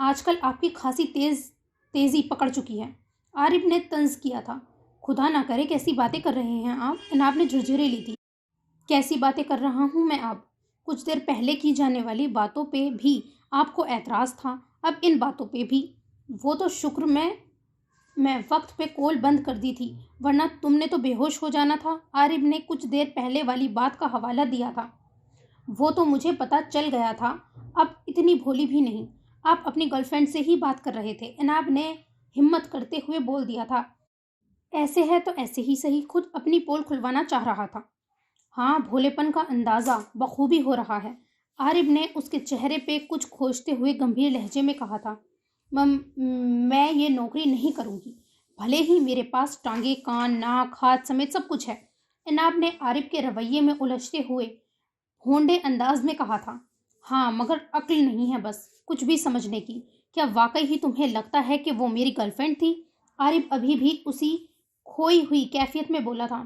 آج کل آپ کی خاصی تیزی پکڑ چکی ہے۔ عارف نے طنز کیا تھا۔ خدا نہ کرے کیسی باتیں کر رہے ہیں آپ؟ اناب نے جھرجھری لی تھی۔ کیسی باتیں کر رہا ہوں میں اب؟ کچھ دیر پہلے کی جانے والی باتوں پہ بھی آپ کو اعتراض تھا، اب ان باتوں پہ بھی۔ وہ تو شکر میں وقت پہ کول بند کر دی تھی، ورنہ تم نے تو بے ہوش ہو جانا تھا۔ عارف نے کچھ دیر پہلے والی بات کا حوالہ دیا تھا۔ وہ تو مجھے پتہ چل گیا تھا، اب اتنی بھولی بھی نہیں۔ آپ اپنی گرل فرینڈ سے ہی بات کر رہے تھے، اناب نے ہمت کرتے ہوئے بول دیا تھا۔ ایسے ہے تو ایسے ہی صحیح، خود اپنی پول کھلوانا چاہ رہا تھا۔ ہاں، بھولے پن کا اندازہ بخوبی ہو رہا ہے۔ عارف نے اس کے چہرے پہ کچھ کھوجتے ہوئے گمبھیر لہجے میں کہا تھا۔ میں یہ نوکری نہیں کروں گی، بھلے ہی میرے پاس ٹانگیں، کان، ناک، ہاتھ سمیت سب کچھ ہے۔ اناب نے عارف کے رویے میں الجھتے ہوئے ہونڈے انداز میں کہا تھا۔ ہاں، مگر عقل نہیں ہے بس کچھ بھی سمجھنے کی۔ کیا واقعی ہی تمہیں لگتا ہے کہ وہ میری گرل فرینڈ تھی؟ عارف ابھی بھی اسی کھوئی ہوئی کیفیت میں بولا تھا۔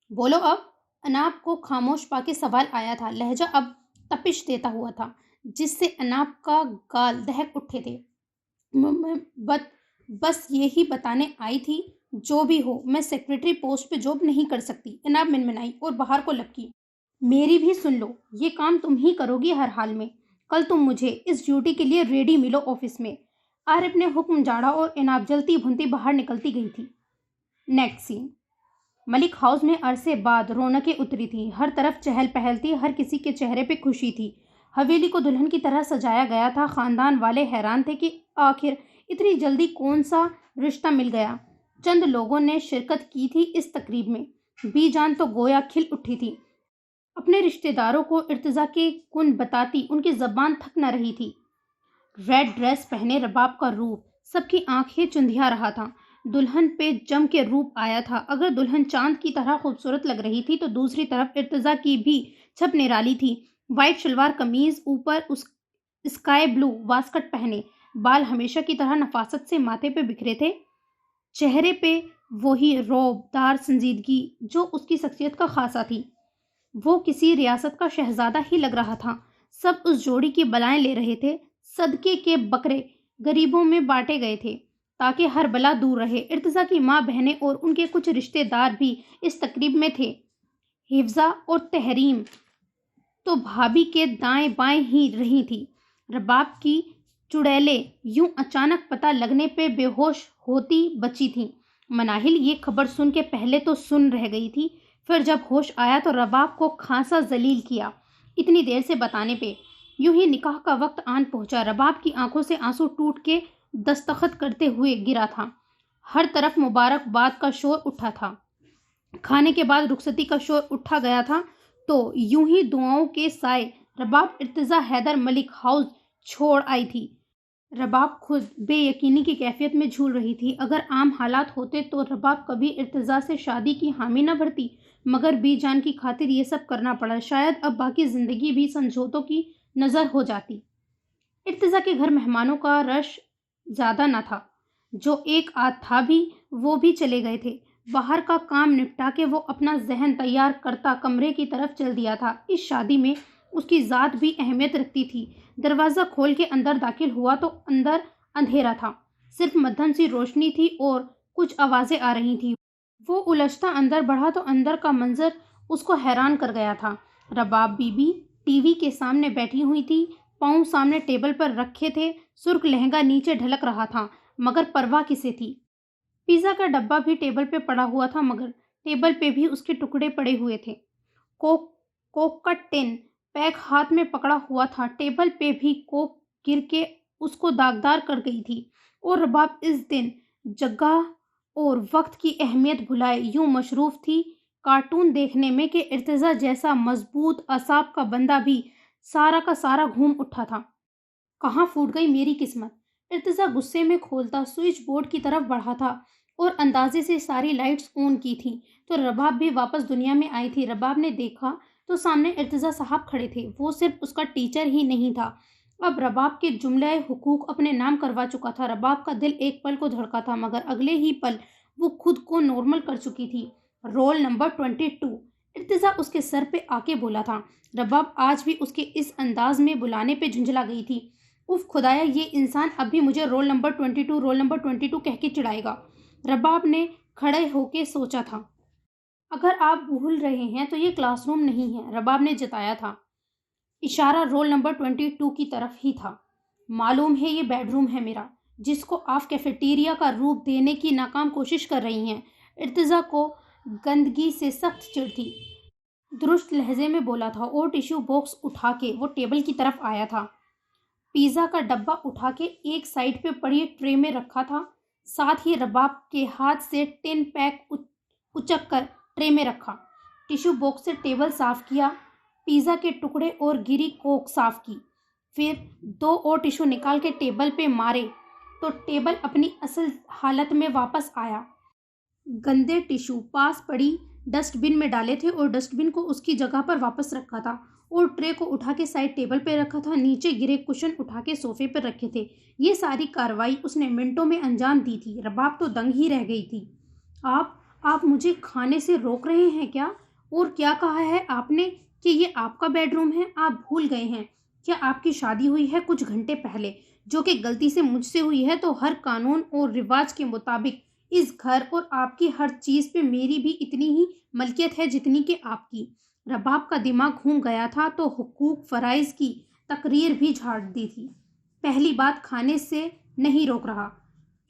بولو اب۔ اناب کو خاموش پا کے سوال آیا تھا۔ لہجہ اب تپش دیتا ہوا تھا، جس سے اناب کا گال دہک اٹھے تھے۔ بس یہی بتانے آئی تھی، جو بھی ہو میں سیکرٹری پوسٹ پہ جاب نہیں کر سکتی۔ اناب منمنائی اور باہر کو لپکی۔ میری بھی سن لو، یہ کام تم ہی کرو گی ہر حال میں۔ کل تم مجھے اس ڈیوٹی کے لیے ریڈی ملو آفس میں۔ عارف نے حکم جاڑا اور اناب جلتی بھنتی باہر نکلتی گئی تھی۔ نیکسٹ سین۔ ملک ہاؤس میں عرصے بعد رونقیں اتری تھی، ہر طرف چہل پہل تھی، ہر کسی کے چہرے پہ خوشی تھی۔ حویلی کو دلہن کی طرح سجایا گیا تھا۔ خاندان والے حیران تھے کہ آخر اتنی جلدی کون سا رشتہ مل گیا۔ چند لوگوں نے شرکت کی تھی اس تقریب میں۔ بی جان تو گویا کھل اٹھی تھی، اپنے رشتہ داروں کو ارتضیٰ کے گن بتاتی ان کی زبان تھک نہ رہی تھی۔ ریڈ ڈریس پہنے رباب کا روپ سب کی آنکھیں چندھیا رہا تھا۔ دلہن پہ جم کے روپ آیا تھا۔ اگر دلہن چاند کی طرح خوبصورت لگ رہی تھی تو دوسری طرف ارتضیٰ کی بھی چھب نرالی تھی۔ وائٹ شلوار قمیض، اوپر اسکائی بلو واسکٹ پہنے، بال ہمیشہ کی طرح نفاست سے ماتھے پہ بکھرے تھے، چہرے پہ وہی رعب دار سنجیدگی جو اس کی شخصیت کا خاصہ تھی۔ وہ کسی ریاست کا شہزادہ ہی لگ رہا تھا۔ سب اس جوڑی کی بلائیں لے رہے تھے۔ صدقے کے بکرے غریبوں میں بانٹے گئے تھے تاکہ ہر بلا دور رہے۔ ارتضیٰ کی ماں بہنیں اور ان کے کچھ رشتہ دار بھی اس تقریب میں تھے۔ حفظہ اور تحریم تو بھابھی کے دائیں بائیں ہی رہی تھی۔ رباب کی چڑیلیں یوں اچانک پتہ لگنے پہ بے ہوش ہوتی بچی تھیں۔ مناہل یہ خبر سن کے پہلے تو سن رہ گئی تھی، پھر جب ہوش آیا تو رباب کو خاصا ذلیل کیا اتنی دیر سے بتانے پہ۔ یوں ہی نکاح کا وقت آن پہنچا۔ رباب کی آنکھوں سے آنسو ٹوٹ کے دستخط کرتے ہوئے گرا تھا۔ ہر طرف مبارکباد کا شور اٹھا تھا۔ کھانے کے بعد رخصتی کا شور اٹھا گیا تھا تو یوں ہی دعاؤں کے سائے رباب ارتضیٰ حیدر ملک ہاؤس چھوڑ آئی تھی۔ رباب خود بے یقینی کی کیفیت میں جھول رہی تھی۔ اگر عام حالات ہوتے تو رباب کبھی ارتضیٰ سے شادی کی حامی نہ بھرتی، مگر بی جان کی خاطر یہ سب کرنا پڑا۔ شاید اب باقی زندگی بھی سمجھوتوں کی نظر ہو جاتی۔ ارتضیٰ کے گھر مہمانوں کا رش زیادہ نہ تھا، جو ایک آدھ تھا بھی وہ بھی چلے گئے تھے۔ باہر کا کام نپٹا کے وہ اپنا ذہن تیار کرتا کمرے کی طرف چل دیا تھا۔ اس شادی میں اس کی ذات بھی اہمیت رکھتی تھی۔ دروازہ کھول کے اندر داخل ہوا تو اندر اندھیرا تھا، صرف مدھم سی روشنی تھی اور کچھ آوازیں آ رہی تھیں۔ وہ الجھتا اندر بڑھا تو اندر کا منظر اس کو حیران کر گیا تھا۔ رباب بی بی ٹی وی کے سامنے بیٹھی ہوئی تھی، پاؤں سامنے ٹیبل پر رکھے تھے، سرخ لہنگا نیچے ڈھلک رہا تھا، مگر پرواہ کسے تھی۔ پیزا کا ڈبہ بھی ٹیبل پہ پڑا ہوا تھا، مگر ٹیبل پہ بھی اس کے ٹکڑے پڑے ہوئے تھے۔ کوک کا ٹین پیک ہاتھ میں پکڑا ہوا تھا، ٹیبل پہ بھی کوک گر کے اس کو داغدار کر گئی تھی۔ اور رباب اس دن جگہ اور وقت کی اہمیت بھلائے یوں مصروف تھی کارٹون دیکھنے میں کہ ارتضیٰ جیسا مضبوط اعصاب کا بندہ بھی سارا کا سارا گھوم اٹھا تھا۔ کہاں پھوٹ گئی میری قسمت! ارتضیٰ غصے میں کھولتا سوئچ بورڈ کی طرف بڑھا تھا اور اندازے سے ساری لائٹس آن کی تھیں تو رباب بھی واپس دنیا میں آئی تھی۔ رباب نے دیکھا تو سامنے ارتضیٰ صاحب کھڑے تھے۔ وہ صرف اس کا ٹیچر ہی نہیں تھا، اب رباب کے جملہ حقوق اپنے نام کروا چکا تھا۔ رباب کا دل ایک پل کو دھڑکا تھا، مگر اگلے ہی پل وہ خود کو نارمل کر چکی تھی۔ رول نمبر 22 ارتضیٰ اس کے سر پہ آ کے بولا تھا۔ رباب آج بھی اس کے اس انداز میں بلانے پہ جھنجھلا گئی تھی۔ اف خدایا، یہ انسان اب بھی مجھے رول نمبر 22 کہہ کے چڑھائے گا۔ رباب نے کھڑے ہو کے سوچا تھا۔ اگر آپ بھول رہے ہیں تو یہ کلاس روم نہیں ہے، رباب نے جتایا تھا۔ اشارہ رول نمبر 22 کی طرف ہی تھا۔ معلوم ہے یہ بیڈ روم ہے میرا، جس کو آپ کیفیٹیریا کا روپ دینے کی ناکام کوشش کر رہی ہیں۔ ارتضیٰ کو گندگی سے سخت چڑ تھی۔ درست لہجے میں بولا تھا اور ٹیشو باکس اٹھا کے وہ ٹیبل کی طرف آیا تھا۔ پیزا کا ڈبہ اٹھا کے ایک سائڈ پہ پڑی ٹرے میں رکھا تھا، ساتھ ہی رباب کے ہاتھ سے ٹن پیک اچک کر ٹرے میں رکھا۔ ٹیشو باکس سے ٹیبل صاف کیا، پیزا کے ٹکڑے اور گری کوک صاف کی، پھر 2 اور ٹیشو نکال کے ٹیبل پہ مارے تو ٹیبل اپنی اصل حالت میں واپس آیا۔ گندے ٹیشو پاس پڑی ڈسٹ بن میں ڈالے تھے اور ڈسٹ بن کو اس کی جگہ پر واپس رکھا تھا اور ٹرے کو اٹھا کے سائڈ ٹیبل پہ رکھا تھا۔ نیچے گرے کشن اٹھا کے صوفے پر رکھے تھے۔ یہ ساری کارروائی اس نے منٹوں میں انجام دی تھی۔ رباب تو دنگ ہی رہ گئی تھی۔ آپ مجھے کھانے سے روک رہے ہیں کیا؟ اور کیا کہا ہے آپ نے کہ یہ آپ کا بیڈ روم ہے؟ آپ بھول گئے ہیں کیا آپ کی شادی ہوئی ہے کچھ گھنٹے پہلے، جو کہ غلطی سے مجھ سے ہوئی ہے؟ تو ہر قانون اور رواج کے مطابق اس گھر اور آپ کی ہر چیز پہ میری بھی اتنی ہی ملکیت ہے جتنی کہ آپ کی۔ رباب کا دماغ گھوم گیا تھا تو حقوق فرائض کی تقریر بھی جھاڑ دی تھی۔ پہلی بات، کھانے سے نہیں روک رہا،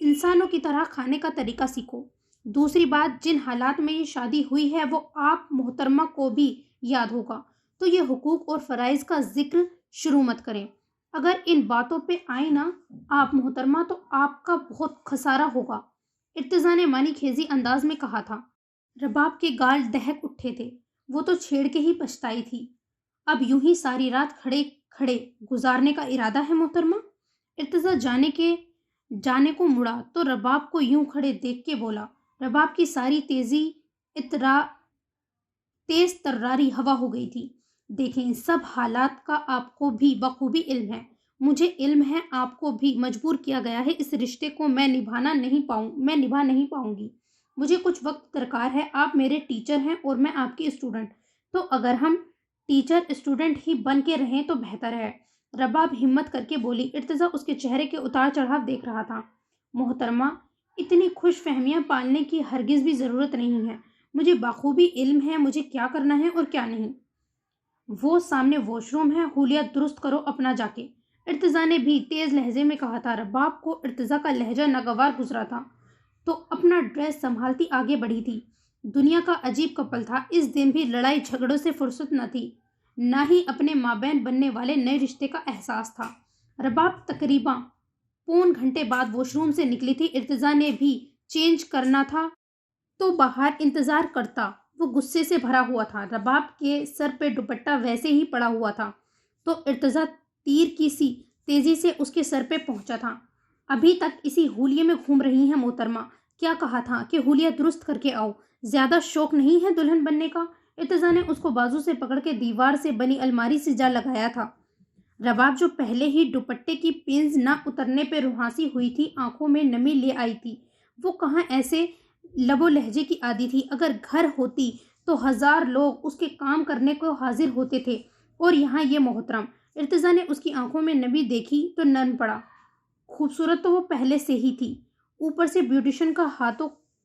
انسانوں کی طرح کھانے کا طریقہ سیکھو۔ دوسری بات، جن حالات میں یہ شادی ہوئی ہے وہ آپ محترمہ کو بھی یاد ہوگا، تو یہ حقوق اور فرائض کا ذکر شروع مت کریں۔ اگر ان باتوں پہ آئیں نا آپ محترمہ تو آپ کا بہت خسارہ ہوگا، ارتضیٰ نے معنی خیزی انداز میں کہا تھا۔ رباب کے گال دہک اٹھے تھے، وہ تو چھیڑ کے ہی پچھتائی تھی۔ اب یوں ہی ساری رات کھڑے کھڑے گزارنے کا ارادہ ہے محترمہ؟ ارتضیٰ جانے کو مڑا تو رباب کو یوں کھڑے دیکھ کے بولا۔ رباب کی ساری تیز تراری ہوا ہو گئی تھی۔ دیکھیں، ان سب حالات کا آپ کو بھی بخوبی علم ہے، مجھے علم ہے، آپ کو بھی مجبور کیا گیا ہے۔ اس رشتے کو میں نبھا نہیں پاؤں گی۔ مجھے کچھ وقت درکار ہے۔ آپ میرے ٹیچر ہیں اور میں آپ کی اسٹوڈنٹ، تو اگر ہم ٹیچر اسٹوڈنٹ ہی بن کے رہیں تو بہتر ہے۔ رباب ہمت کر کے بولی۔ ارتضیٰ اس کے چہرے کے اتار چڑھاؤ دیکھ رہا تھا۔ محترمہ، اتنی خوش فہمیاں پالنے کی ہرگز بھی ضرورت نہیں ہے۔ مجھے بخوبی علم ہے مجھے کیا کرنا ہے اور کیا نہیں۔ وہ سامنے واش روم ہے، حلیہ درست کرو اپنا جا کے، ارتضیٰ نے بھی تیز لہجے میں کہا تھا۔ رباب کو ارتضیٰ کا لہجہ ناگوار گزرا تھا تو اپنا ڈریس سنبھالتی آگے بڑھی تھی۔ دنیا کا عجیب کپل تھا، اس دن بھی لڑائی جھگڑوں سے فرصت نہ تھی، نہ ہی اپنے مابین بننے والے نئے رشتے کا احساس تھا۔ رباب تقریباً پون گھنٹے بعد واش روم سے نکلی تھی۔ ارتضیٰ نے بھی چینج کرنا تھا تو باہر انتظار کرتا، وہ غصے سے بھرا ہوا تھا۔ رباب کے سر پہ دوپٹہ ویسے ہی پڑا ہوا تھا تو ارتضیٰ تیر کی سی تیزی سے اس کے سر پہ پہنچا تھا۔ ابھی تک اسی حلیے میں گھوم رہی ہیں محترمہ؟ کیا کہا تھا کہ حلیہ درست کر کے آؤ، زیادہ شوق نہیں ہے دلہن بننے کا؟ ارتضیٰ نے اس کو بازو سے پکڑ کے دیوار سے بنی الماری سے جا لگایا تھا۔ رباب جو پہلے ہی دوپٹے کی پنز نہ اترنے پہ روحانسی ہوئی تھی، آنکھوں میں نمی لے آئی تھی۔ وہ کہاں ایسے لب و لہجے کی عادی تھی؟ اگر گھر ہوتی تو 1000 لوگ اس کے کام کرنے کو حاضر ہوتے تھے، اور یہاں یہ محترم۔ ارتضیٰ نے اس کی آنکھوں میں نمی دیکھی تو نرم پڑا۔ خوبصورت تو وہ پہلے سے ہی تھی، اوپر سے بیوٹیشن کا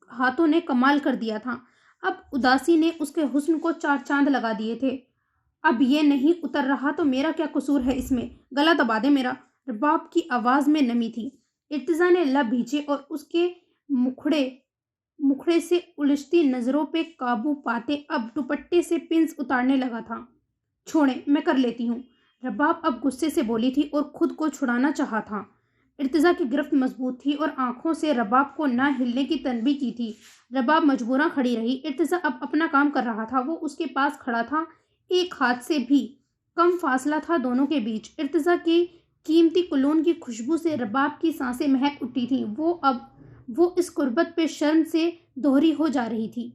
ہاتھوں نے کمال کر دیا تھا۔ اب اداسی نے اس کے حسن کو 4 چاند لگا دیے تھے۔ اب یہ نہیں اتر رہا تو میرا کیا قصور ہے اس میں؟ گلا دبا دے میرا۔ رباب کی آواز میں نمی تھی۔ ارتضیٰ نے لب بھینچے اور اس کے مکھڑے سے الجھتی نظروں پہ قابو پاتے اب دوپٹے سے پنز اتارنے لگا تھا۔ چھوڑیں، میں کر لیتی ہوں، رباب اب غصے سے بولی تھی اور خود کو چھڑانا چاہا تھا۔ ارتضیٰ کی گرفت مضبوط تھی اور آنکھوں سے رباب کو نہ ہلنے کی تنبیہ کی تھی۔ رباب مجبوراً کھڑی رہی۔ ارتضیٰ اب اپنا کام کر رہا تھا، وہ اس کے پاس کھڑا تھا، ایک ہاتھ سے بھی کم فاصلہ تھا دونوں کے بیچ۔ ارتضیٰ کی قیمتی کولون کی خوشبو سے رباب کی سانسیں مہک اٹھی تھیں۔ وہ اس قربت پہ شرم سے دوہری ہو جا رہی تھی۔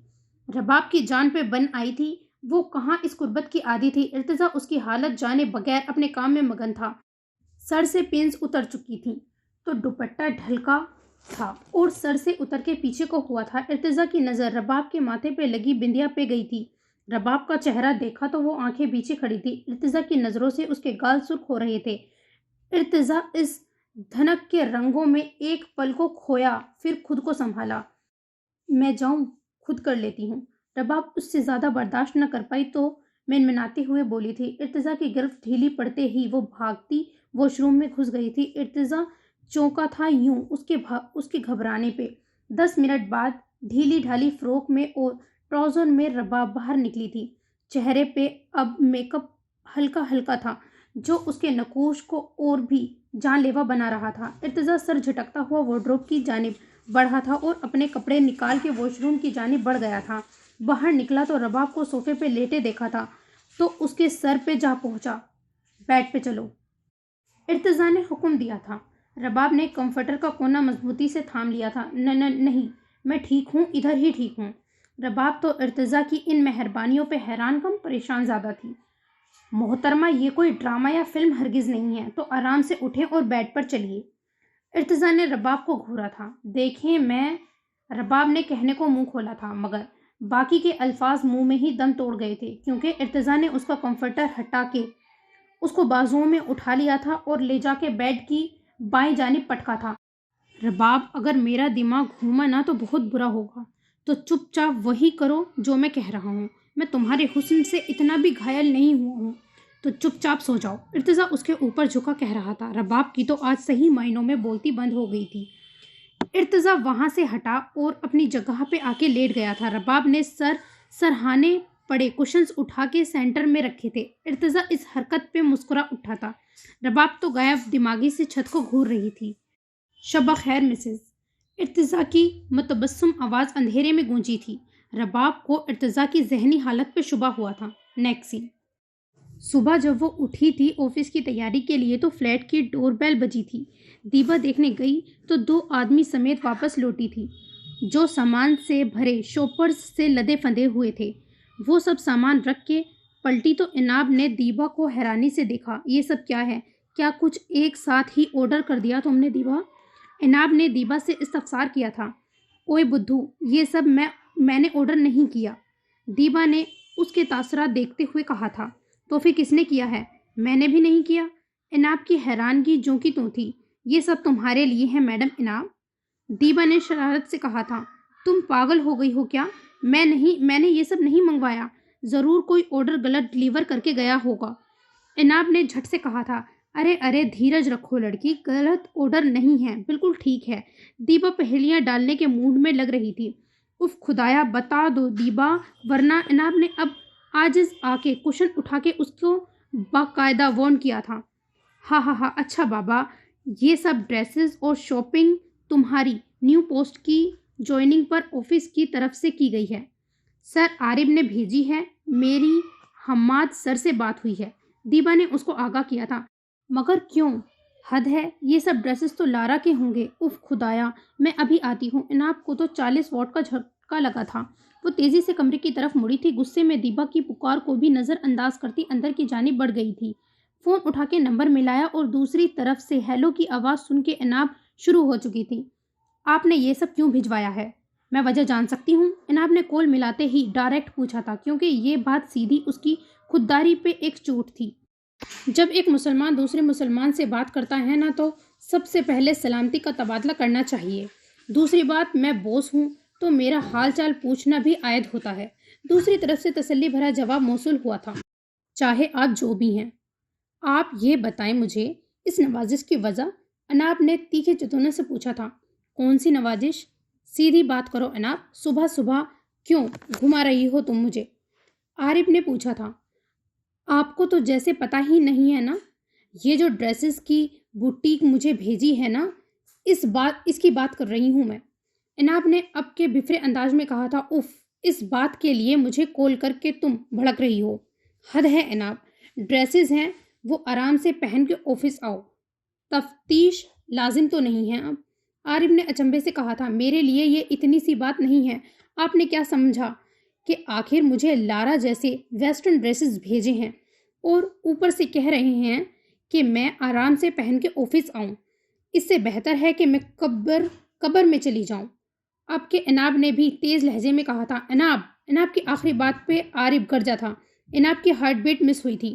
رباب کی جان پہ بن آئی تھی، وہ کہاں اس قربت کی عادی تھی۔ ارتضیٰ اس کی حالت جانے بغیر اپنے کام میں مگن تھا۔ سر سے پنز اتر چکی تھیں تو دوپٹہ ڈھلکا تھا اور سر سے اتر کے پیچھے کو ہوا تھا۔ ارتضیٰ کی نظر رباب کے ماتھے پہ لگی بندیا پہ گئی تھی۔ رباب کا چہرہ دیکھا تو وہ آنکھیں بیچے کھڑی تھی۔ ارتضیٰ کی نظروں سے اس کے گال سرخ ہو رہے تھے۔ ارتضا اس دھنک کے رنگوں میں ایک پل کو کھویا، پھر خود کو سنبھالا۔ میں جاؤں، خود کر لیتی ہوں۔ رباب اس سے زیادہ برداشت نہ کر پائی تو منمناتے ہوئے بولی تھی۔ ارتضا کی گرفت ڈھیلی پڑتے ہی وہ بھاگتی واش روم میں گھس گئی تھی۔ ارتضا چونکا تھا یوں اس کے گھبرانے پہ۔ 10 منٹ بعد ڈھیلی ڈھالی فروک میں اور ٹراؤزر میں رباب باہر نکلی تھی۔ چہرے پہ اب میک اپ ہلکا ہلکا تھا جو اس کے نقوش کو اور بھی جان لیوا بنا رہا تھا۔ ارتضا سر جھٹکتا ہوا وارڈروب کی جانب بڑھا تھا اور اپنے کپڑے نکال کے واش روم کی جانب بڑھ گیا تھا۔ باہر نکلا تو رباب کو صوفے پہ لیٹے دیکھا تھا تو اس کے سر پہ جا پہنچا۔ بیڈ پہ چلو، ارتضا نے حکم دیا تھا۔ رباب نے کمفرٹر کا کونا مضبوطی سے تھام لیا تھا۔ نہیں، میں ٹھیک ہوں، ادھر ہی ٹھیک ہوں۔ رباب تو ارتضا کی ان مہربانیوں پہ حیران کم پریشان زیادہ تھی۔ محترمہ، یہ کوئی ڈرامہ یا فلم ہرگز نہیں ہے، تو آرام سے اٹھیں اور بیڈ پر چلیے۔ ارتضا نے رباب کو گھورا تھا۔ دیکھیں میں، رباب نے کہنے کو منہ کھولا تھا مگر باقی کے الفاظ منہ میں ہی دم توڑ گئے تھے کیونکہ ارتضا نے اس کا کمفرٹر ہٹا کے اس کو بازوؤں میں اٹھا لیا تھا اور لے جا کے بیڈ کی بائیں جانب پٹکا تھا۔ رباب، اگر میرا دماغ گھوما نہ تو بہت برا ہوگا، تو چپ چاپ وہی کرو جو میں کہہ رہا ہوں۔ میں تمہارے حسن سے اتنا بھی گھائل نہیں ہوا ہوں، تو چپ چاپ سو جاؤ۔ ارتضا اس کے اوپر جھکا کہہ رہا تھا۔ رباب کی تو آج صحیح معنوں میں بولتی بند ہو گئی تھی۔ ارتضا وہاں سے ہٹا اور اپنی جگہ پہ آ کے لیٹ گیا تھا۔ رباب نے سرہانے پڑے کشنز اٹھا کے سینٹر میں رکھے تھے۔ ارتضا اس حرکت پہ مسکرا اٹھا تھا۔ رباب تو غائب دماغی سے چھت کو گھور رہی تھی۔ شب خیر مسز، ارتضا کی متبسم آواز اندھیرے میں گونجی تھی۔ رباب کو ارتضا کی ذہنی حالت پہ شبہ ہوا تھا۔ نیکسٹ سین۔ صبح جب وہ اٹھی تھی آفس کی تیاری کے لیے تو فلیٹ کی ڈور بیل بجی تھی۔ دیبا دیکھنے گئی تو 2 آدمی سمیت واپس لوٹی تھی جو سامان سے بھرے شوپرز سے لدے پھندے ہوئے تھے۔ وہ سب سامان رکھ کے پلٹی تو عناب نے دیبا کو حیرانی سے دیکھا۔ یہ سب کیا ہے؟ کیا کچھ ایک ساتھ ہی آرڈر کر دیا تم نے دیبا؟ عناب نے دیبا سے استفسار کیا تھا۔ اوئے بدھو، یہ سب میں نے آرڈر نہیں کیا، دیبا نے اس کے تاثرات دیکھتے ہوئے کہا تھا۔ تو پھر کس نے کیا ہے؟ میں نے بھی نہیں کیا۔ عناب کی حیرانگی جوں کی توں تھی۔ یہ سب تمہارے لیے ہے میڈم عناب، دیبا نے شرارت سے کہا تھا۔ تم پاگل ہو گئی ہو کیا؟ میں نے یہ سب نہیں منگوایا، ضرور کوئی آرڈر غلط ڈیلیور کر کے گیا ہوگا، عناب نے جھٹ سے کہا تھا۔ ارے دھیرج رکھو لڑکی، غلط آرڈر نہیں ہے، بالکل ٹھیک ہے۔ دیبا پہیلیاں ڈالنے کے موڈ میں لگ رہی تھی۔ اف خدایا، بتا دو دیبا، ورنہ عناب نے اب عاجز آ کے کشن اٹھا کے اس کو باقاعدہ وارن کیا تھا۔ ہاں، اچھا بابا، یہ سب ڈریسز اور شاپنگ تمہاری نیو پوسٹ کی جوائننگ پر آفس کی طرف سے کی گئی ہے، سر عارف نے بھیجی ہے، میری حماد سر سے بات ہوئی ہے، دیبا نے اس کو آگاہ کیا تھا۔ مگر کیوں؟ حد ہے، یہ سب ڈریسز تو لارا کے ہوں گے۔ اف خدایا، میں ابھی آتی ہوں۔ عناب کو تو 40 واٹ کا جھٹکا لگا تھا۔ وہ تیزی سے کمرے کی طرف مڑی تھی، غصے میں دیبا کی پکار کو بھی نظر انداز کرتی اندر کی جانب بڑھ گئی تھی۔ فون اٹھا کے نمبر ملایا اور دوسری طرف سے ہیلو کی آواز سن کے عناب شروع ہو چکی تھی۔ آپ نے یہ سب کیوں بھجوایا ہے؟ میں وجہ جان سکتی ہوں؟ عناب نے کال ملاتے ہی ڈائریکٹ پوچھا تھا کیونکہ یہ بات سیدھی اس کی خودداری پہ ایک چوٹ تھی۔ جب ایک مسلمان دوسرے مسلمان سے بات کرتا ہے نا تو سب سے پہلے سلامتی کا تبادلہ کرنا چاہیے۔ دوسری بات، میں بوس ہوں تو میرا حال چال پوچھنا بھی عائد ہوتا ہے۔ دوسری طرف سے تسلی بھرا جواب موصول ہوا تھا۔ چاہے آپ جو بھی ہیں، آپ یہ بتائیں مجھے اس نوازش کی وجہ؟ عناب نے تیکھے چتونے سے پوچھا تھا۔ کون سی نوازش؟ سیدھی بات کرو عناب، صبح صبح کیوں گھما رہی ہو تم مجھے؟ عارف نے پوچھا تھا۔ آپ کو تو جیسے پتہ ہی نہیں ہے نا، یہ جو ڈریسز کی بوٹیک مجھے بھیجی ہے نا، اس کی بات کر رہی ہوں میں، عناب نے اب کے بفرے انداز میں کہا تھا۔ اف، اس بات کے لیے مجھے کال کر کے تم بھڑک رہی ہو؟ حد ہے عناب، ڈریسز ہیں وہ آرام سے پہن کے آفس آؤ، تفتیش لازم تو نہیں ہے اب، عارف نے اچنبھے سے کہا تھا۔ میرے لیے یہ اتنی سی بات نہیں ہے، آپ نے کیا سمجھا کہ آخر مجھے لارا جیسے ویسٹرن ڈریسز بھیجے ہیں اور اوپر سے کہہ رہے ہیں کہ میں آرام سے پہن کے آفس آؤں؟ اس سے بہتر ہے کہ میں قبر میں چلی جاؤں، آپ کے عناب نے بھی تیز لہجے میں کہا تھا۔ عناب کی آخری بات پہ عارف گرجا تھا۔ عناب کی ہارٹ بیٹ مس ہوئی تھی۔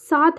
7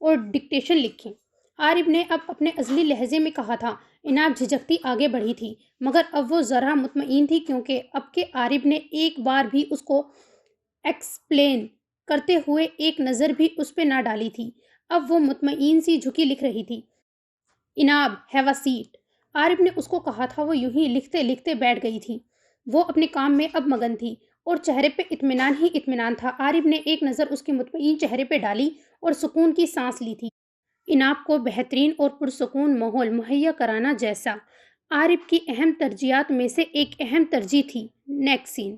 اور ڈکٹیشن لکھیں۔ عارف نے اب اپنے ازلی لہجے میں کہا تھا۔ عناب جھجکتی آگے بڑھی تھی، مگر اب وہ ذرا مطمئن تھی کیونکہ اب کہ عارف نے ایک بار بھی اس کو ایکسپلین کرتے ہوئے ایک نظر بھی اس پہ نہ ڈالی تھی۔ اب وہ مطمئن سی جھکی لکھ رہی تھی۔ عناب ہیو اے سیٹ، عارف نے اس کو کہا تھا۔ وہ یوں ہی لکھتے لکھتے بیٹھ گئی تھی۔ وہ اپنے کام میں اب مگن تھی اور چہرے پہ اطمینان ہی اطمینان تھا۔ عارف نے ایک نظر اس کے مطمئن چہرے پہ ڈالی اور سکون کی سانس لی تھی۔ عناب کو بہترین اور پرسکون ماحول مہیا کرانا جیسا عارف کی اہم ترجیحات میں سے ایک اہم ترجیح تھی۔ نیکسٹ سین۔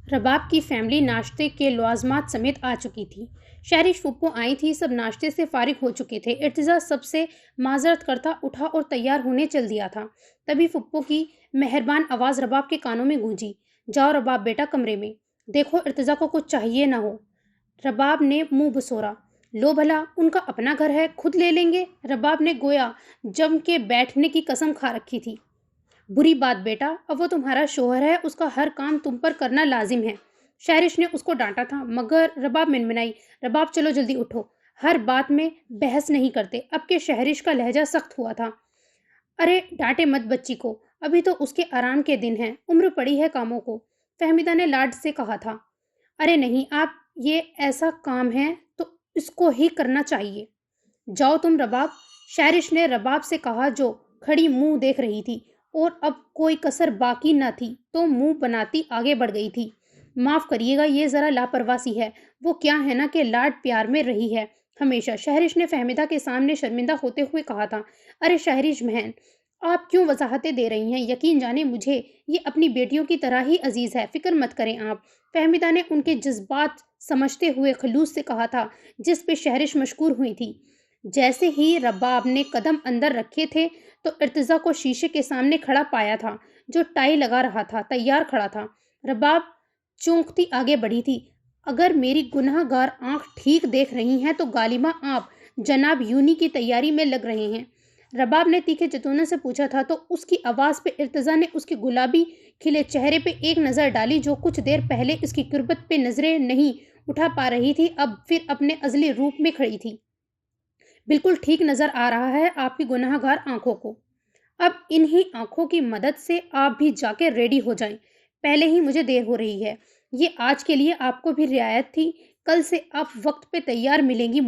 رباب کی فیملی ناشتے کے لوازمات سمیت آ چکی تھی۔ شہرش پھپھو آئی تھی، سب ناشتے سے فارغ ہو چکے تھے۔ ارتضیٰ سب سے معذرت کرتا اٹھا اور تیار ہونے چل دیا تھا۔ تبھی پھپھو کی مہربان آواز رباب کے کانوں میں گونجی۔ جاؤ رباب بیٹا کمرے میں، دیکھو ارتضیٰ کو کچھ چاہیے نہ ہو۔ رباب نے منہ بسورا۔ لو بھلا، ان کا اپنا گھر ہے، خود لے لیں گے۔ رباب نے گویا جم کے بیٹھنے کی قسم کھا رکھی تھی۔ بری بات بیٹا، اب وہ تمہارا شوہر ہے، اس کا ہر کام تم پر کرنا لازم ہے۔ شہرش نے اس کو ڈانٹا تھا، مگر رباب منمنائی۔ رباب چلو جلدی اٹھو، ہر بات میں بحث نہیں کرتے۔ اب کہ شہرش کا لہجہ سخت ہوا تھا۔ ارے ڈانٹے مت بچی کو، ابھی تو اس کے آرام کے دن ہیں، عمر پڑی ہے کاموں کو، فہمیدہ نے لاڈ سے کہا تھا۔ ارے نہیں، آپ یہ ایسا کام ہے تو اس کو ہی کرنا چاہیے۔ جاؤ تم رباب، شہرش نے رباب سے کہا جو کھڑی منہ دیکھ رہی تھی اور اب کوئی کسر باقی نہ تھی تو منہ بناتی آگے بڑھ گئی تھی۔ معاف کریے گا، یہ ذرا لاپرواسی ہے، وہ کیا ہے نا کہ لاڈ پیار میں رہی ہے ہمیشہ، شہرش نے فہمیدہ کے سامنے شرمندہ ہوتے ہوئے کہا تھا۔ ارے شہرش بہن، آپ کیوں وضاحتیں دے رہی ہیں؟ یقین جانیں مجھے یہ اپنی بیٹیوں کی طرح ہی عزیز ہے، فکر مت کریں آپ، فہمیدہ نے ان کے جذبات سمجھتے ہوئے خلوص سے کہا تھا، جس پہ شہرش مشکور ہوئی تھی۔ جیسے ہی رباب نے قدم اندر رکھے تھے تو ارتضیٰ کو شیشے کے سامنے کھڑا پایا تھا، جو ٹائی لگا رہا تھا، تیار کھڑا تھا۔ رباب چونکتی آگے بڑھی تھی۔ اگر میری گناہ گار آنکھ ٹھیک دیکھ رہی ہیں تو غالباً آپ جناب یونی کی تیاری میں لگ رہے ہیں، رباب نے تیکھے چتونے سے پوچھا تھا تو اس کی آواز پہ ارتضیٰ نے اس کے گلابی کھلے چہرے پہ ایک نظر ڈالی جو کچھ دیر پہلے اس کی قربت پہ نظریں نہیں اٹھا پا رہی تھی، اب پھر اپنے ازلی روپ میں کھڑی تھی۔ بالکل ٹھیک نظر آ رہا ہے آپ کی گناہ گار آنکھوں کو۔ اب انہی آنکھوں کی مدد سے آپ بھی جا کے ریڈی ہو جائیں، پہلے ہی مجھے دیر ہو رہی ہے۔ یہ آج کے لیے آپ کو بھی رعایت تھی، کل سے آپ وقت پہ تیار ملیں گی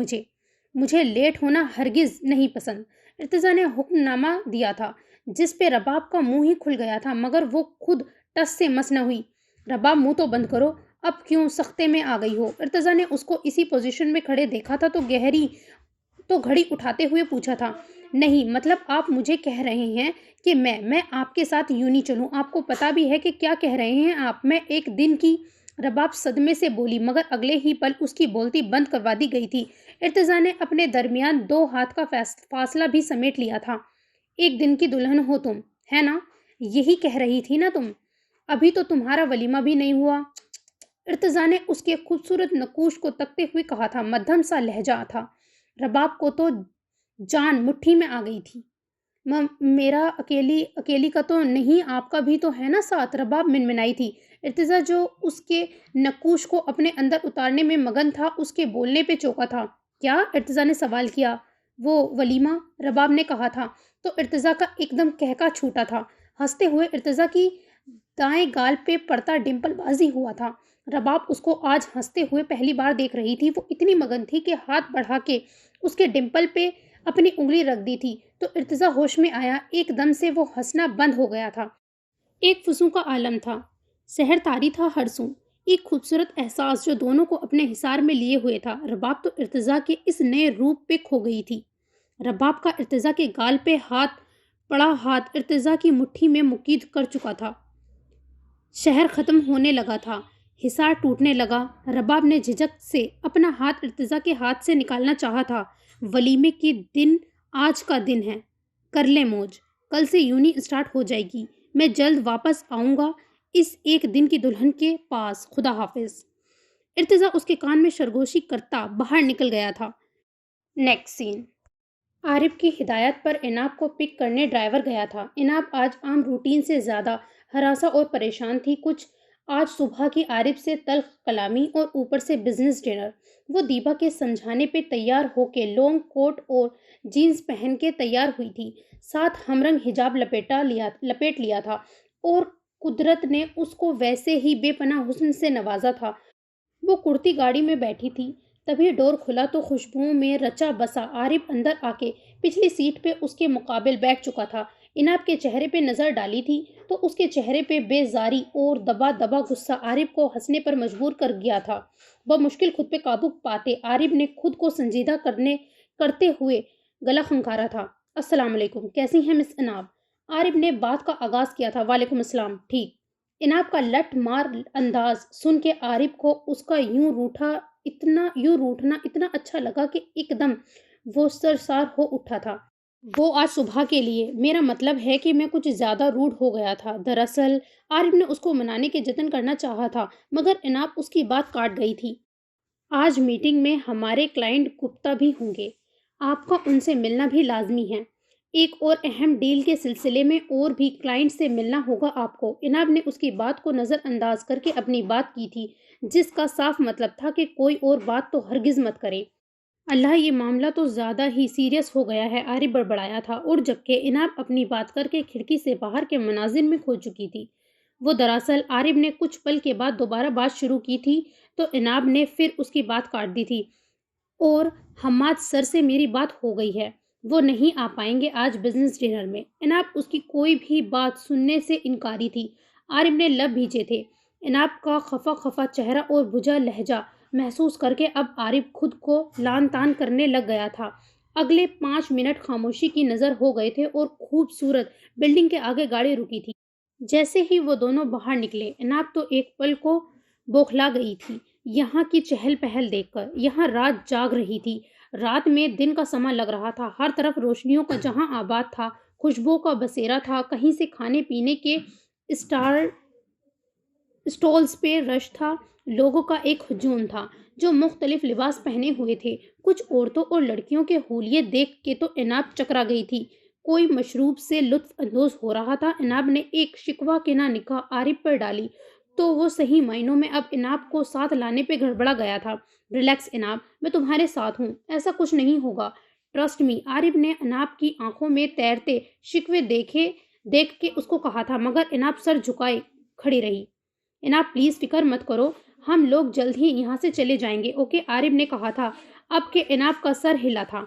مجھے لیٹ ہونا ہرگز نہیں پسند۔ ارتضیٰ نے حکم نامہ دیا تھا، جس پہ رباب کا منہ ہی کھل گیا تھا، مگر وہ خود ٹس سے مس نہ ہوئی۔ رباب منہ تو بند کرو، اب کیوں سختے میں آ گئی ہو؟ ارتضیٰ نے اس کو اسی پوزیشن میں کھڑے دیکھا تھا تو گھڑی اٹھاتے ہوئے پوچھا تھا۔ نہیں، مطلب آپ مجھے کہہ رہے ہیں کہ میں آپ کے ساتھ یوں نہیں چلوں؟ آپ کو پتا بھی ہے کہ کیا کہہ رہے ہیں آپ؟ میں ایک دن کی، رباب صدمے سے بولی، مگر اگلے ہی پل اس کی بولتی بند کروا دی گئی تھی۔ ارتضیٰ نے اپنے درمیان 2 ہاتھ کا فاصلہ بھی سمیٹ لیا تھا۔ ایک دن کی دلہن ہو تم، ہے نا؟ یہی کہہ رہی تھی نا تم؟ ابھی تو تمہارا ولیمہ بھی نہیں ہوا۔ ارتضیٰ نے اس کے خوبصورت نقوش کو تکتے ہوئے کہا تھا، مدھم سا لہجہ تھا۔ رباب کو تو جان مٹھی میں آ گئی تھی۔ میرا اکیلی کا تو نہیں، آپ کا بھی تو ہے نا ساتھ، رباب منمنائی تھی۔ ارتضیٰ جو اس کے نقوش کو اپنے اندر اتارنے میں مگن تھا، اس کے بولنے پہ چوکا تھا۔ کیا؟ ارتضیٰ نے سوال کیا۔ وہ ولیمہ، رباب نے کہا تھا تو ارتضیٰ کا ایک دم کہکا چھوٹا تھا۔ ہنستے ہوئے ارتضیٰ کی دائیں گال پہ پڑتا ڈمپل بازی ہوا تھا۔ رباب اس کو آج ہنستے ہوئے پہلی بار دیکھ رہی تھی۔ وہ اتنی مگن تھی کہ ہاتھ بڑھا کے اس کے ڈمپل پہ اپنی انگلی رکھ دی تھی تو ارتضیٰ ہوش میں آیا، ایک دم سے وہ ہنسنا بند ہو گیا تھا۔ ایک فضوں کا عالم تھا، سحر طاری تھا ہر سو، ایک خوبصورت احساس جو دونوں کو اپنے حصار میں لیے ہوئے تھا۔ رباب تو ارتضیٰ کے اس نئے روپ پہ کھو گئی تھی۔ رباب کا ارتضیٰ کے گال پہ ہاتھ ارتضیٰ کی مٹھی میں مقید کر چکا تھا۔ شہر ختم ہونے لگا تھا، حصار ٹوٹنے لگا۔ رباب نے جھجک سے اپنا ہاتھ ارتضیٰ کے ہاتھ سے نکالنا چاہا تھا۔ ولیمے کے دن آج کا دن ہے، کر لیں موج، کل سے یونی اسٹارٹ ہو جائے گی، میں جلد واپس آؤں گا اس ایک دن کی دلہن کے پاس، خدا حافظ۔ ارتضیٰ اس کے کان میں سرگوشی کرتا باہر نکل گیا تھا۔ نیکسٹ سین۔ عارف کی ہدایت پر عناب کو پک کرنے ڈرائیور گیا تھا۔ عناب آج عام روٹین سے زیادہ ہراساں اور پریشان تھی، کچھ آج صبح کی عارف سے تلخ کلامی اور اوپر سے بزنس ڈنر۔ وہ دیبا کے سمجھانے پہ تیار ہو کے لانگ کوٹ اور جینز پہن کے تیار ہوئی تھی، ساتھ ہمرنگ حجاب لپیٹ لیا تھا، اور قدرت نے اس کو ویسے ہی بے پناہ حسن سے نوازا تھا۔ وہ کرتی گاڑی میں بیٹھی تھی، تبھی ڈور کھلا تو خوشبوؤں میں رچا بسا عارف اندر آ کے پچھلی سیٹ پہ اس کے مقابل بیٹھ چکا تھا۔ اناب کے چہرے پہ نظر ڈالی تھی تو اس کے چہرے پہ بیزاری اور دبا دبا غصہ عارف کو ہنسنے پر مجبور کر گیا تھا۔ بمشکل خود پہ قابو پاتے عارف نے خود کو سنجیدہ کرتے ہوئے گلا کھنکارا تھا۔ السلام علیکم، کیسی ہیں مس اناب؟ عارف نے بات کا آغاز کیا تھا۔ وعلیکم السلام، ٹھیک۔ اناب کا لٹ مار انداز سن کے عارف کو اس کا یوں روٹھنا اتنا اچھا لگا کہ ایک دم وہ سرسار ہو اٹھا تھا۔ وہ آج صبح کے لیے، میرا مطلب ہے کہ میں کچھ زیادہ روڈ ہو گیا تھا۔ دراصل عارف نے اس کو منانے کے جتن کرنا چاہا تھا، مگر اناب اس کی بات کاٹ گئی تھی۔ آج میٹنگ میں ہمارے کلائنٹ گپتا بھی ہوں گے، آپ کا ان سے ملنا بھی لازمی ہے۔ ایک اور اہم ڈیل کے سلسلے میں اور بھی کلائنٹ سے ملنا ہوگا آپ کو۔ اناب نے اس کی بات کو نظر انداز کر کے اپنی بات کی تھی، جس کا صاف مطلب تھا کہ کوئی اور بات تو ہرگز مت کرے۔ اللہ، یہ معاملہ تو زیادہ ہی سیریس ہو گیا ہے، عارف بڑبڑایا تھا، اور جبکہ اناب اپنی بات کر کے کھڑکی سے باہر کے مناظر میں کھو چکی تھی۔ وہ دراصل عارف نے کچھ پل کے بعد دوبارہ بات شروع کی تھی تو اناب نے پھر اس کی بات کاٹ دی تھی۔ اور حماد سر سے میری بات ہو گئی ہے، وہ نہیں آ پائیں گے آج بزنس ڈنر میں۔ اناب اس کی کوئی بھی بات سننے سے انکاری تھی۔ عارف نے لب بھیجے تھے۔ اناب کا خفا خفا چہرہ اور بجھا لہجہ محسوس کر کے اب عارف خود کو لان تان کرنے لگ گیا تھا۔ اگلے 5 منٹ خاموشی کی نظر ہو گئے تھے اور خوبصورت بلڈنگ کے آگے گاڑی رکی تھی۔ جیسے ہی وہ دونوں باہر نکلے، اناب تو ایک پل کو بوکھلا گئی تھی یہاں کی چہل پہل دیکھ کر۔ یہاں رات جاگ رہی تھی، رات میں دن کا سماں لگ رہا تھا۔ ہر طرف روشنیوں کا جہاں آباد تھا، خوشبو کا بسیرا تھا، کہیں سے کھانے پینے کے اسٹالز پہ رش تھا، لوگوں کا ایک ہجوم تھا جو مختلف لباس پہنے ہوئے تھے۔ کچھ عورتوں اور لڑکیوں کے حولیے دیکھ کے تو اناب چکرا گئی تھی۔ کوئی مشروب سے لطف اندوز ہو رہا تھا۔ اناب نے ایک شکوہ کے نہ نکاح عارف پر ڈالی تو وہ صحیح معنوں میں اب اناب کو ساتھ لانے پہ گڑبڑا گیا تھا۔ ریلیکس اناب، میں تمہارے ساتھ ہوں، ایسا کچھ نہیں ہوگا، ٹرسٹ می، عارف نے اناب کی آنکھوں میں تیرتے شکوے دیکھ کے اس کو کہا تھا، مگر اناب سر جھکائے کھڑی رہی۔ اناب پلیز فکر مت کرو، ہم لوگ جلد ہی یہاں سے چلے جائیں گے، اوکے، عارف نے کہا تھا۔ اب کہ اناب کا سر ہلا تھا۔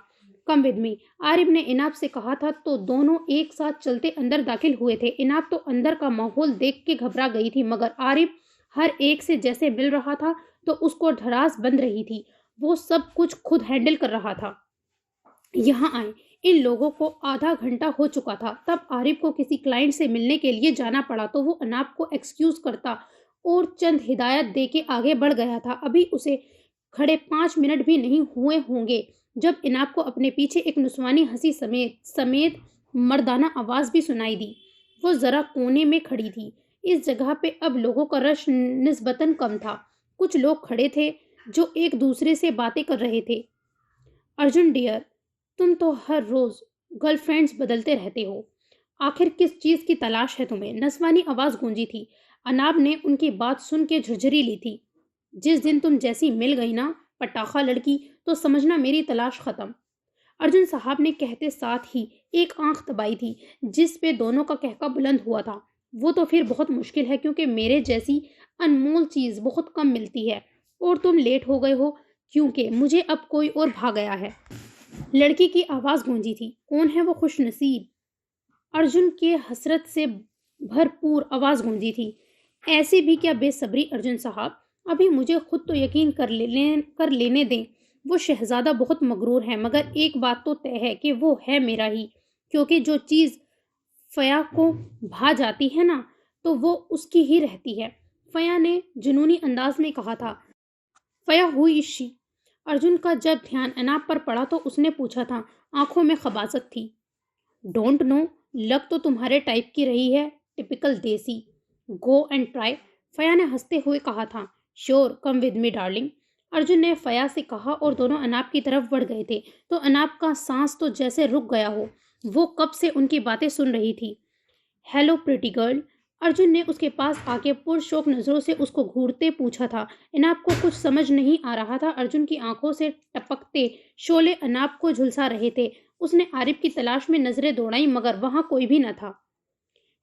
کم ود می، عارف نے اناب سے کہا تھا تو دونوں ایک ساتھ چلتے اندر داخل ہوئے تھے۔ اناب تو اندر کا ماحول دیکھ کے گھبرا گئی تھی، مگر عارف ہر ایک سے جیسے مل رہا تھا تو اس کو دھڑاس بند رہی تھی۔ وہ سب کچھ خود ہینڈل کر رہا تھا۔ یہاں آئے ان لوگوں کو آدھا گھنٹہ ہو چکا تھا، تب عارف کو کسی کلائنٹ سے ملنے کے لیے جانا پڑا تو وہ اناب کو ایکسکیوز کرتا اور چند ہدایات دے کے آگے بڑھ گیا تھا۔ ابھی اسے کھڑے 5 منٹ بھی نہیں ہوئے ہوں گے جب اناب کو اپنے پیچھے ایک نسوانی ہنسی سمیت مردانہ آواز بھی سنائی دی۔ وہ ذرا کونے میں کھڑی تھی۔ اس جگہ پہ اب لوگوں کا رش نسبتاً کم تھا۔ کچھ لوگ کھڑے تھے جو ایک دوسرے سے باتیں کر رہے تھے۔ ارجن ڈیئر، تم تو ہر روز گرل فرینڈز بدلتے رہتے ہو، آخر کس چیز کی تلاش ہے تمہیں؟ نسوانی آواز گونجی تھی۔ اناب نے ان کی بات سن کے جھرجھری لی تھی۔ جس دن تم جیسی مل گئی نا پٹاخہ لڑکی، تو سمجھنا میری تلاش ختم۔ ارجن صاحب نے کہتے ساتھ ہی ایک آنکھ دبائی تھی جس پہ دونوں کا کہکا بلند ہوا تھا۔ وہ تو پھر بہت مشکل ہے، کیونکہ میرے جیسی انمول چیز بہت کم ملتی ہے، اور تم لیٹ ہو گئے ہو کیونکہ مجھے اب کوئی اور بھا گیا ہے۔ لڑکی کی آواز گونجی تھی۔ کون ہے وہ خوش نصیب؟ ارجن کے حسرت سے بھرپور آواز گونجی تھی۔ ایسی بھی کیا بے صبری ارجن صاحب، ابھی مجھے خود تو یقین کر لینے دیں۔ وہ شہزادہ بہت مغرور ہے، مگر ایک بات تو طے ہے کہ وہ ہے میرا ہی، کیونکہ جو چیز فیا کو بھا جاتی ہے نا تو وہ اس کی ہی رہتی ہے۔ فیا نے جنونی انداز میں کہا تھا۔ فیا ہوئی شی؟ ارجن کا جب دھیان اناب پر پڑا تو اس نے پوچھا تھا۔ آنکھوں میں خباثت تھی۔ ڈونٹ نو، لگ تو تمہارے ٹائپ کی رہی ہے، ٹپیکل دیسی۔ گو اینڈ ٹرائی، فیا نے ہنستے ہوئے کہا تھا۔ Sure, come with me darling, Arjun نے فیا سے کہا، اور دونوں اناب کی طرف بڑھ گئے تھے تو اناب کا سانس تو جیسے رک گیا ہو۔ وہ کب سے ان کی باتیں سن رہی تھی۔ ہیلو پریٹی گرل، ارجن نے اس کے پاس آ کے پرشوق نظروں سے اس کو گھورتے پوچھا تھا۔ اناب کو کچھ سمجھ نہیں آ رہا تھا۔ ارجن کی آنکھوں سے ٹپکتے شعلے اناب کو جھلسا رہے تھے۔ اس نے عارف کی تلاش میں نظریں دوڑائیں مگر وہاں کوئی بھی نہ تھا۔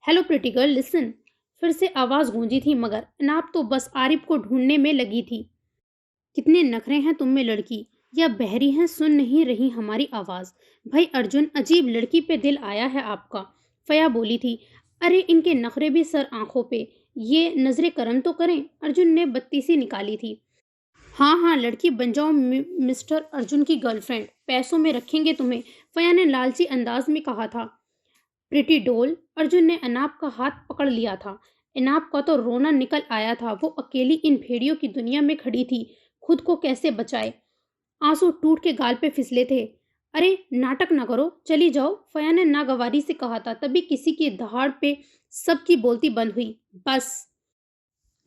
ہیلو پریٹی گرل لسن، پھر سے آواز گونجی تھی مگر اناب تو بس عارف کو ڈھونڈنے میں لگی تھی۔ کتنے نخرے ہیں تم میں لڑکی، یا بہری ہیں سن نہیں رہی ہماری آواز؟ بھائی ارجن، عجیب لڑکی پہ دل آیا ہے آپ کا، فیا بولی تھی۔ ارے ان کے نخرے بھی سر آنکھوں پہ، یہ نظر کرم تو کریں۔ ارجن نے بتیسی نکالی تھی۔ ہاں ہاں لڑکی بن جاؤ مسٹر ارجن کی گرل فرینڈ، پیسوں میں رکھیں گے تمہیں، فیا نے لالچی انداز میں کہا تھا۔ پریٹی ڈول، ارجن نے اناب کا ہاتھ پکڑ لیا تھا۔ اناب کا تو رونا نکل آیا تھا۔ وہ اکیلی ان بھیڑیوں کی دنیا میں کھڑی تھی، خود کو کیسے بچائے؟ آنسو ٹوٹ کے گال پہ پھسلے تھے۔ ارے ناٹک نہ کرو، چلی جاؤ، فیا نے ناگواری سے کہا تھا۔ تبھی کسی کی دہاڑ پہ سب کی بولتی بند ہوئی۔ بس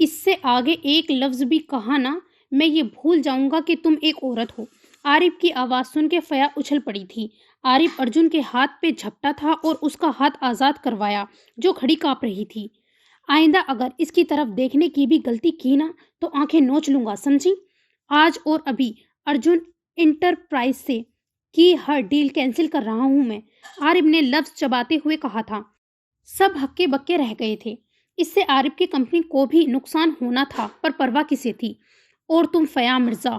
اس سے آگے ایک لفظ بھی کہا نا، میں یہ بھول جاؤں گا کہ تم ایک عورت ہو۔ عارف کی آواز سن کے فیا اچھل پڑی تھی۔ عارف ارجن کے ہاتھ پہ جھپٹا تھا اور اس کا ہاتھ آزاد کروایا جو کھڑی کانپ رہی تھی۔ آئندہ اگر اس کی طرف دیکھنے کی بھی غلطی کی نا تو آنکھیں نوچ لوں گا، سمجھی؟ آج اور ابھی ارجن انٹرپرائز سے کی ہر ڈیل کینسل کر رہا ہوں میں، عارف نے لفظ چباتے ہوئے کہا تھا۔ سب ہکے بکے رہ گئے تھے۔ اس سے عارف کی کمپنی کو بھی نقصان ہونا تھا پر پرواہ کسے تھی؟ اور تم فیا مرزا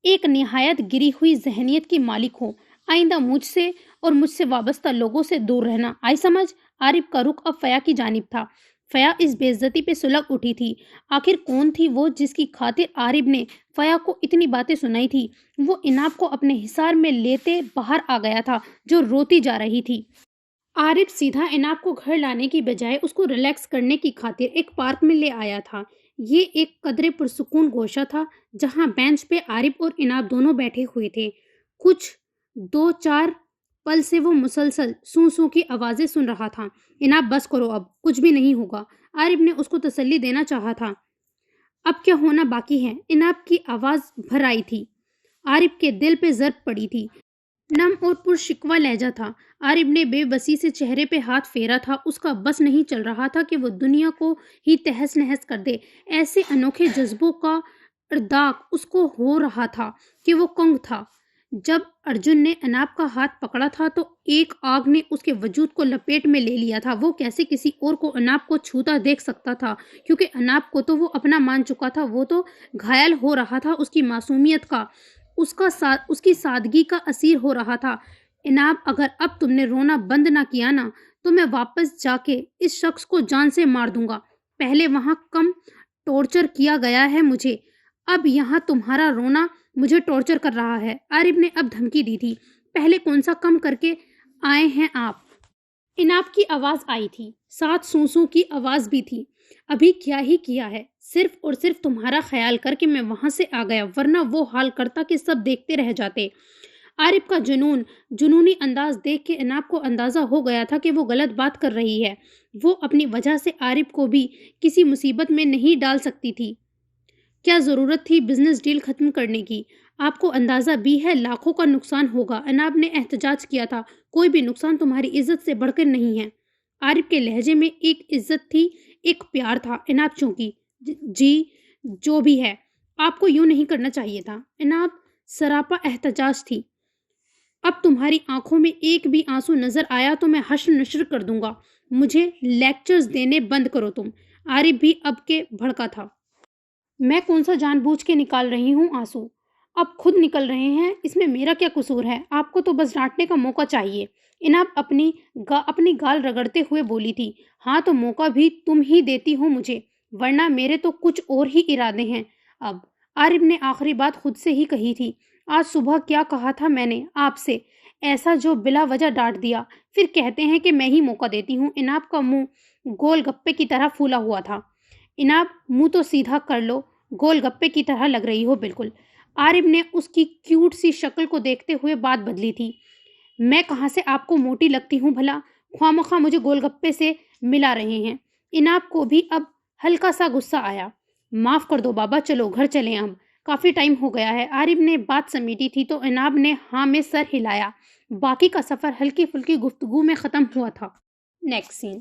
ایک نہایت گری ہوئی ذہنیت کی مالک ہو۔ آئندہ مجھ سے اور مجھ سے وابستہ لوگوں سے دور رہنا، آئی سمجھ؟ عارف کا رخ اب فیا کی جانب تھا۔ فیا اس بے عزتی پہ سلگ اٹھی تھی۔ آخر کون تھی وہ جس کی خاطر عارف نے فیا کو اتنی باتیں سنائی تھی؟ وہ اناب کو اپنے حصار میں لیتے باہر آ گیا تھا جو روتی جا رہی تھی۔ عارف سیدھا اناب کو گھر لانے کی بجائے اس کو ریلیکس کرنے کی خاطر ایک پارک میں لے آیا تھا۔ یہ ایک قدرے پرسکون گوشہ تھا جہاں بینچ پہ عارف اور اناب دونوں بیٹھے ہوئے تھے۔ کچھ 2-4 پل سے وہ مسلسل سوں سوں کی آوازیں سن رہا تھا۔ اناب بس کرو، اب کچھ بھی نہیں ہوگا، عارف نے اس کو تسلی دینا چاہا تھا۔ اب کیا ہونا باقی ہے؟ اناب کی آواز بھر آئی تھی۔ عارف کے دل پہ ضرب پڑی تھی۔ نم اور پرشکوہ لہجہ تھا۔ عارف نے بے بسی سے چہرے پہ ہاتھ پھیرا تھا۔ اس کا بس نہیں چل رہا تھا کہ وہ دنیا کو ہی تہس نہس کر دے۔ ایسے انوکھے جذبوں کا ارتداق اس کو ہو رہا تھا کہ وہ کنگ تھا۔ جب ارجن نے اناب کا ہاتھ پکڑا تھا تو ایک آگ نے اس کے وجود کو لپیٹ میں لے لیا تھا۔ وہ کیسے کسی اور کو اناب کو چھوتا دیکھ سکتا تھا؟ کیونکہ اناب کو تو وہ اپنا مان چکا تھا۔ وہ تو گھائل ہو رہا تھا اس کی معصومیت کا، اس کی سادگی کا اسیر ہو رہا تھا۔ اناب، اگر اب تم نے رونا بند نہ کیا نا تو میں واپس جا کے اس شخص کو جان سے مار دوں گا۔ پہلے وہاں کم ٹارچر کیا گیا ہے مجھے، اب یہاں تمہارا رونا مجھے ٹارچر کر رہا ہے۔ عارف نے اب دھمکی دی تھی۔ پہلے کون سا کم کر کے آئے ہیں آپ؟ اناب کی آواز آئی تھی، ساتھ سونسوں کی آواز بھی تھی۔ ابھی کیا ہی کیا ہے؟ صرف اور صرف تمہارا خیال کر کے میں وہاں سے آ گیا، ورنہ وہ حال کرتا کہ سب دیکھتے رہ جاتے۔ عارف کا جنونی انداز دیکھ کے اناب کو اندازہ ہو گیا تھا کہ وہ غلط بات کر رہی ہے۔ وہ اپنی وجہ سے عارف کو بھی کسی مصیبت میں نہیں ڈال سکتی تھی۔ کیا ضرورت تھی بزنس ڈیل ختم کرنے کی؟ آپ کو اندازہ بھی ہے لاکھوں کا نقصان ہوگا، اناب نے احتجاج کیا تھا۔ کوئی بھی نقصان تمہاری عزت سے بڑھ کر نہیں ہے۔ عارف کے لہجے میں ایک عزت تھی، ایک پیار تھا۔ اناب چونکی، جی جو بھی ہے، آپ کو یوں نہیں کرنا چاہیے تھا۔ اناب سراپا احتجاج تھی۔ اب تمہاری آنکھوں میں ایک بھی آنسو نظر آیا تو میں حشر نشر کر دوں گا۔ مجھے لیکچرز دینے بند کرو تم۔ عارف بھی اب کے بھڑکا تھا۔ میں کون سا جان بوجھ کے نکال رہی ہوں آنسو؟ اب خود نکل رہے ہیں، اس میں میرا کیا قصور ہے؟ آپ کو تو بس ڈانٹنے کا موقع چاہیے۔ اناب اپنی گال رگڑتے ہوئے بولی تھی۔ ہاں تو موقع بھی تم ہی دیتی ہو مجھے، ورنہ میرے تو کچھ اور ہی ارادے ہیں اب۔ عارف نے آخری بات خود سے ہی کہی تھی۔ آج صبح کیا کہا تھا میں نے آپ سے، ایسا جو بلا وجہ ڈانٹ دیا، پھر کہتے ہیں کہ میں ہی موقع دیتی ہوں۔ اناب کا منہ گول گپے کی طرح پھولا ہوا تھا۔ اناب منہ تو سیدھا کر لو، گول گپے کی طرح لگ رہی ہو بالکل۔ عارف نے اس کی کیوٹ سی شکل کو دیکھتے ہوئے بات بدلی تھی۔ میں کہاں سے آپ کو موٹی لگتی ہوں بھلا؟ خواہ مخواہ مجھے گول گپے سے ملا رہے ہیں۔ اناب کو بھی اب ہلکا سا غصہ آیا۔ معاف کر دو بابا، چلو گھر چلیں اب، کافی ٹائم ہو گیا ہے۔ عارف نے بات سمیٹی تھی تو اناب نے ہاں میں سر ہلایا۔ باقی کا سفر ہلکی پھلکی گفتگو میں ختم ہوا تھا۔ نیکسٹ سین۔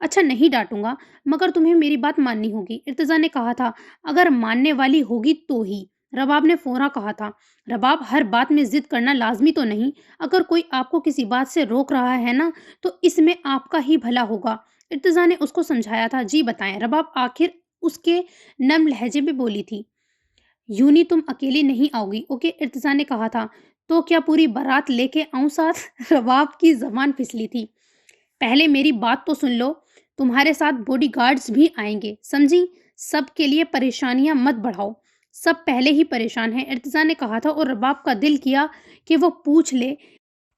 اچھا نہیں ڈانٹوں گا، مگر تمہیں میری بات ماننی ہوگی، ارتضیٰ نے کہا تھا۔ اگر ماننے والی ہوگی تو ہی، رباب نے فوراً کہا تھا۔ رباب، ہر بات میں ضد کرنا لازمی تو نہیں، اگر کوئی آپ کو کسی بات سے روک رہا ہے نا تو اس میں آپ کا ہی بھلا ہوگا، ارتضیٰ نے اس کو سمجھایا تھا۔ جی بتائیں، رباب آخر اس کے نرم لہجے میں بولی تھی۔ یونی تم اکیلی نہیں آؤ گی، اوکے، ارتضیٰ نے کہا تھا۔ تو کیا پوری بارات لے کے آؤں ساتھ؟ رباب کی زبان پھسلی تھی۔ پہلے میری بات تو سن لو، تمہارے ساتھ باڈی گارڈز بھی آئیں گے، سمجھی؟ سب کے لیے پریشانیاں مت بڑھاؤ، سب پہلے ہی پریشان ہیں، ارتضیٰ نے کہا تھا، اور رباب کا دل کیا کہ وہ پوچھ لے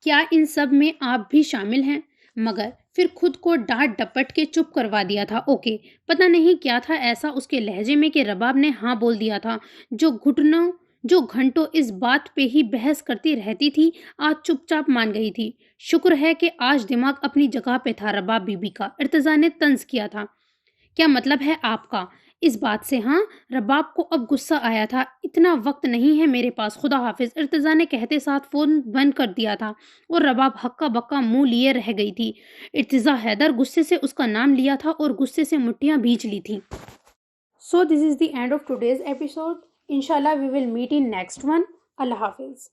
کیا ان سب میں آپ بھی شامل ہیں، مگر پھر خود کو ڈانٹ ڈپٹ کے چپ کروا دیا تھا۔ اوکے، پتہ نہیں کیا تھا ایسا اس کے لہجے میں کہ رباب نے ہاں بول دیا تھا۔ جو گھنٹوں اس بات پہ ہی بحث کرتی رہتی تھی، آج چپ چاپ مان گئی تھی۔ شکر ہے کہ آج دماغ اپنی جگہ پہ تھا رباب بی بی کا، ارتضیٰ نے طنز کیا تھا۔ کیا مطلب ہے آپ کا اس بات سے؟ ہاں، رباب کو اب غصہ آیا تھا۔ اتنا وقت نہیں ہے میرے پاس، خدا حافظ، ارتضیٰ نے کہتے ساتھ فون بند کر دیا تھا، اور رباب ہکا بکا منہ لیے رہ گئی تھی۔ ارتضیٰ حیدر غصے سے اس کا نام لیا تھا اور غصے سے مٹھیاں بھیج لی تھیں۔ So this is the end of today's episode. Inshallah we will meet in next one. اللہ حافظ.